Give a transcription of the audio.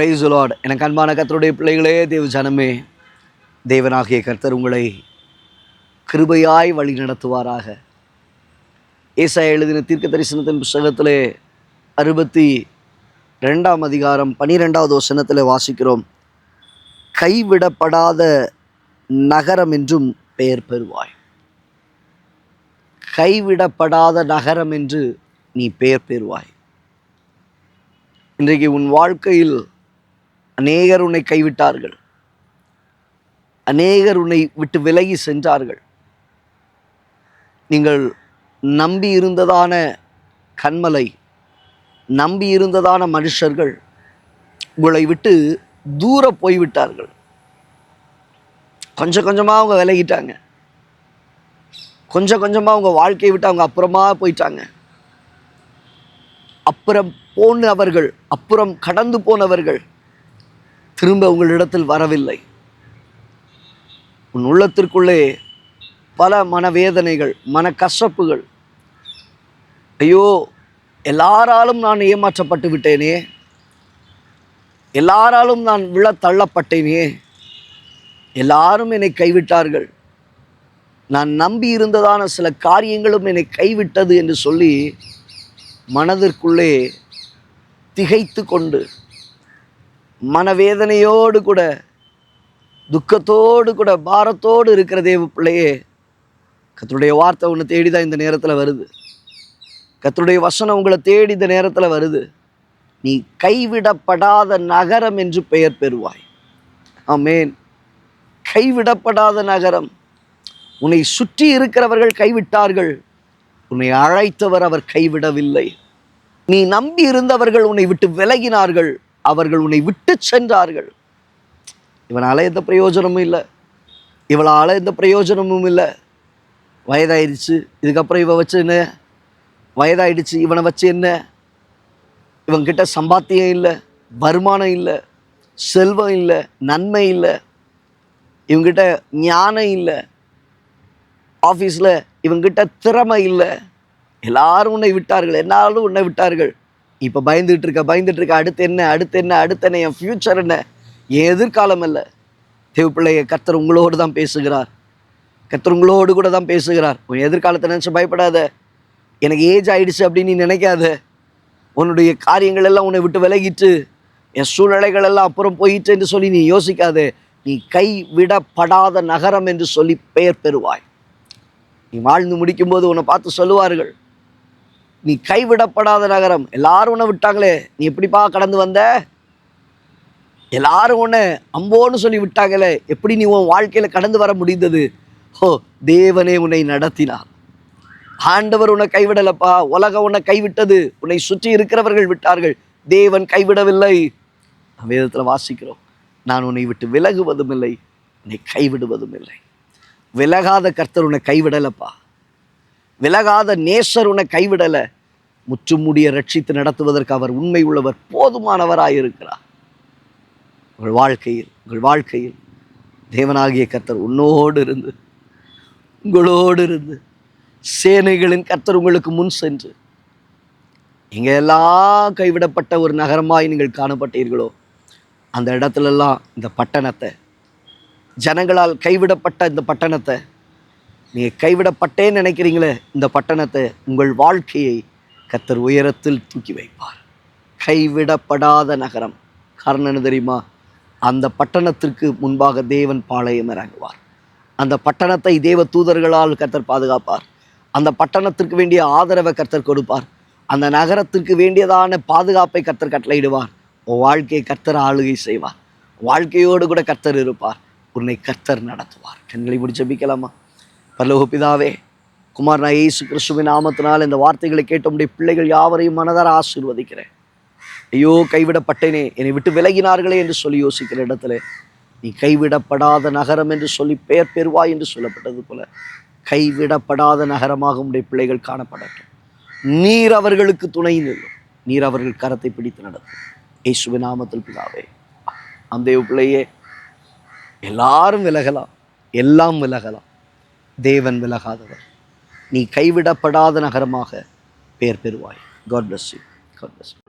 Praise the Lord. எனக்கு அன்பான கர்த்தருடைய பிள்ளைகளே, தேவ ஜனமே, தேவனாகிய கர்த்தர் உங்களை கிருபையாய் வழி நடத்துவாராக. ஏசாயா எழுதின தீர்க்க தரிசனத்தின் புஸ்தகத்திலே 62ஆம் அதிகாரம் 12வது வசனத்தில் வாசிக்கிறோம், கைவிடப்படாத நகரம் என்றும் பெயர் பெறுவாய். கைவிடப்படாத நகரம் என்று நீ பெயர் பெறுவாய். இன்றைக்கு உன் வாழ்க்கையில் அநேகர் உன்னை கைவிட்டார்கள், அநேகர் உன்னை விட்டு விலகி சென்றார்கள். நீங்கள் நம்பி இருந்ததான கன்மலை, நம்பி இருந்ததான மனுஷர்கள் உங்களை விட்டு தூர போய்விட்டார்கள். கொஞ்சம் கொஞ்சமாக அவங்க விலகிட்டாங்க, கொஞ்சம் கொஞ்சமாக அவங்க வாழ்க்கையை விட்டு அவங்க அப்புறமா போயிட்டாங்க. அப்புறம் கடந்து போனவர்கள் திரும்ப உங்களிடத்தில் வரவில்லை. உன் உள்ளத்திற்குள்ளே பல மனவேதனைகள், மன கசப்புகள். ஐயோ, எல்லாராலும் நான் ஏமாற்றப்பட்டு விட்டேனே, எல்லாராலும் நான் விழ தள்ளப்பட்டேனே, எல்லாரும் என்னை கைவிட்டார்கள், நான் நம்பி இருந்ததான சில காரியங்களும் என்னை கைவிட்டது என்று சொல்லி மனதிற்குள்ளே திகைத்து கொண்டு மனவேதனையோடு கூட, துக்கத்தோடு கூட, பாரத்தோடு இருக்கிற தேவ பிள்ளையே, கர்த்தருடைய வார்த்தை உன்னை தேடிதான் இந்த நேரத்தில் வருது. கர்த்தருடைய வசனம் உங்களை தேடி இந்த நேரத்தில் வருது. நீ கைவிடப்படாத நகரம் என்று பெயர் பெறுவாய். ஆமென். கைவிடப்படாத நகரம். உன்னை சுற்றி இருக்கிறவர்கள் கைவிட்டார்கள், உன்னை அழைத்தவர் அவர் கைவிடவில்லை. நீ நம்பி இருந்தவர்கள் உன்னை விட்டு விலகினார்கள், அவர்கள் உன்னை விட்டு சென்றார்கள். இவனால் எந்த பிரயோஜனமும் இல்லை, இவளால் எந்த பிரயோஜனமும் இல்லை. வயதாயிடுச்சு, இதுக்கப்புறம் இவன் வச்சு என்ன? வயதாயிடுச்சு, இவனை வச்சு என்ன? இவங்கிட்ட சம்பாத்தியம் இல்லை, வருமானம் இல்லை, செல்வம் இல்லை, நன்மை இல்லை, இவங்கிட்ட ஞானம் இல்லை, ஆஃபீஸில் இவங்கிட்ட திறமை இல்லை. எல்லாரும் உன்னை விட்டார்கள், என்னாலும் உன்னை விட்டார்கள். இப்போ பயந்துட்டு இருக்க, அடுத்து என்ன, என் ஃப்யூச்சர் என்ன, என் எதிர்காலம் இல்லை. தேவப்பிள்ளைய கர்த்தர் உங்களோடு தான் பேசுகிறார். கர்த்தர் உங்களோடு கூட தான் பேசுகிறார். உன் எதிர்காலத்தை நினச்சி பயப்படாத. எனக்கு ஏஜ் ஆயிடுச்சு அப்படின்னு நீ நினைக்காத. உன்னுடைய காரியங்கள் எல்லாம் உன்னை விட்டு விலகிட்டு, என் சூழ்நிலைகள் எல்லாம் அப்புறம் போயிட்டு என்று சொல்லி நீ யோசிக்காத. நீ கைவிடப்படாத நகரம் என்று சொல்லி பெயர் பெறுவாய். நீ வாழ்ந்து முடிக்கும்போது உன்னை பார்த்து சொல்லுவார்கள், நீ கைவிடப்படாத நகரம். எல்லாரும் உன்னை விட்டாங்களே, நீ எப்படிப்பா கடந்து வந்த? எல்லாரும் உன்னை அம்போன்னு சொல்லி விட்டாங்களே, எப்படி நீ உன் வாழ்க்கையில் கடந்து வர முடிந்தது? தேவனே உன்னை நடத்தினார். ஆண்டவர் உன்னை கைவிடலப்பா. உலகம் உன்னை கைவிட்டது, உன்னை சுற்றி இருக்கிறவர்கள் விட்டார்கள், தேவன் கைவிடவில்லை. வேதத்தில் வாசிக்கிறோம், நான் உன்னை விட்டு விலகுவதும் இல்லை, உன்னை கைவிடுவதும் இல்லை. விலகாத கர்த்தர் உன்னை கைவிடலப்பா. விலகாத நேசர் உன்னை கைவிடலை. முற்றுமுடிய ரட்சித்து நடத்துவதற்கு அவர் உண்மை உள்ளவர், போதுமானவராயிருக்கிறார். உங்கள் வாழ்க்கையில் தேவனாகிய கர்த்தர் உங்களோடு இருந்து சேனைகளின் கர்த்தர் உங்களுக்கு முன் சென்று, நீங்கள் எல்லாம் கைவிடப்பட்ட ஒரு நகரமாய் நீங்கள் காணப்பட்டீர்களோ, அந்த இடத்துலெல்லாம் இந்த பட்டணத்தை, ஜனங்களால் கைவிடப்பட்ட இந்த பட்டணத்தை, நீங்கள் கைவிடப்பட்டேன்னு நினைக்கிறீங்களே இந்த பட்டணத்தை, உங்கள் வாழ்க்கையை கர்த்தர் உயரத்தில் தூக்கி வைப்பார். கைவிடப்படாத நகரம். காரணம் என்ன தெரியுமா? அந்த பட்டணத்திற்கு முன்பாக தேவன் பாளையம் இறங்குவார். அந்த பட்டணத்தை தேவ தூதர்களால் கர்த்தர் பாதுகாப்பார். அந்த பட்டணத்திற்கு வேண்டிய ஆதரவை கர்த்தர் கொடுப்பார். அந்த நகரத்திற்கு வேண்டியதான பாதுகாப்பை கர்த்தர் கட்டளையிடுவார். உன் வாழ்க்கையை கர்த்தர் ஆளுகை செய்வார். வாழ்க்கையோடு கூட கர்த்தர் இருப்பார். உன்னை கர்த்தர் நடத்துவார். கண்களை மூடி ஜெபிக்கலாமா? பரலோக பிதாவே, குமாரனாகிய இயேசு கிறிஸ்துவின் நாமத்தினால் இந்த வார்த்தைகளை கேட்ட உம்முடைய பிள்ளைகள் யாவரையும் மனதார ஆசீர்வதிக்கிறேன். ஐயோ, கைவிடப்பட்டேனே, என்னை விட்டு விலகினார்களே என்று சொல்லி யோசிக்கிற இடத்துல நீ கைவிடப்படாத நகரம் என்று சொல்லி பெயர் பெறுவாய் என்று சொல்லப்பட்டது போல, கைவிடப்படாத நகரமாக உம்முடைய பிள்ளைகள் காணப்படட்டும். நீர் அவர்களுக்கு துணை நில்லும், நீர் அவர்கள் கரத்தை பிடித்து நடத்தும். இயேசுவின் நாமத்தில் பிதாவே. அந்த பிள்ளையே, எல்லாரும் விலகலாம், எல்லாம் விலகலாம், தேவன் விலகாதவர். நீ கைவிடப்படாத நகரமாக பெயர் பெறுவாய். God bless you. God bless you.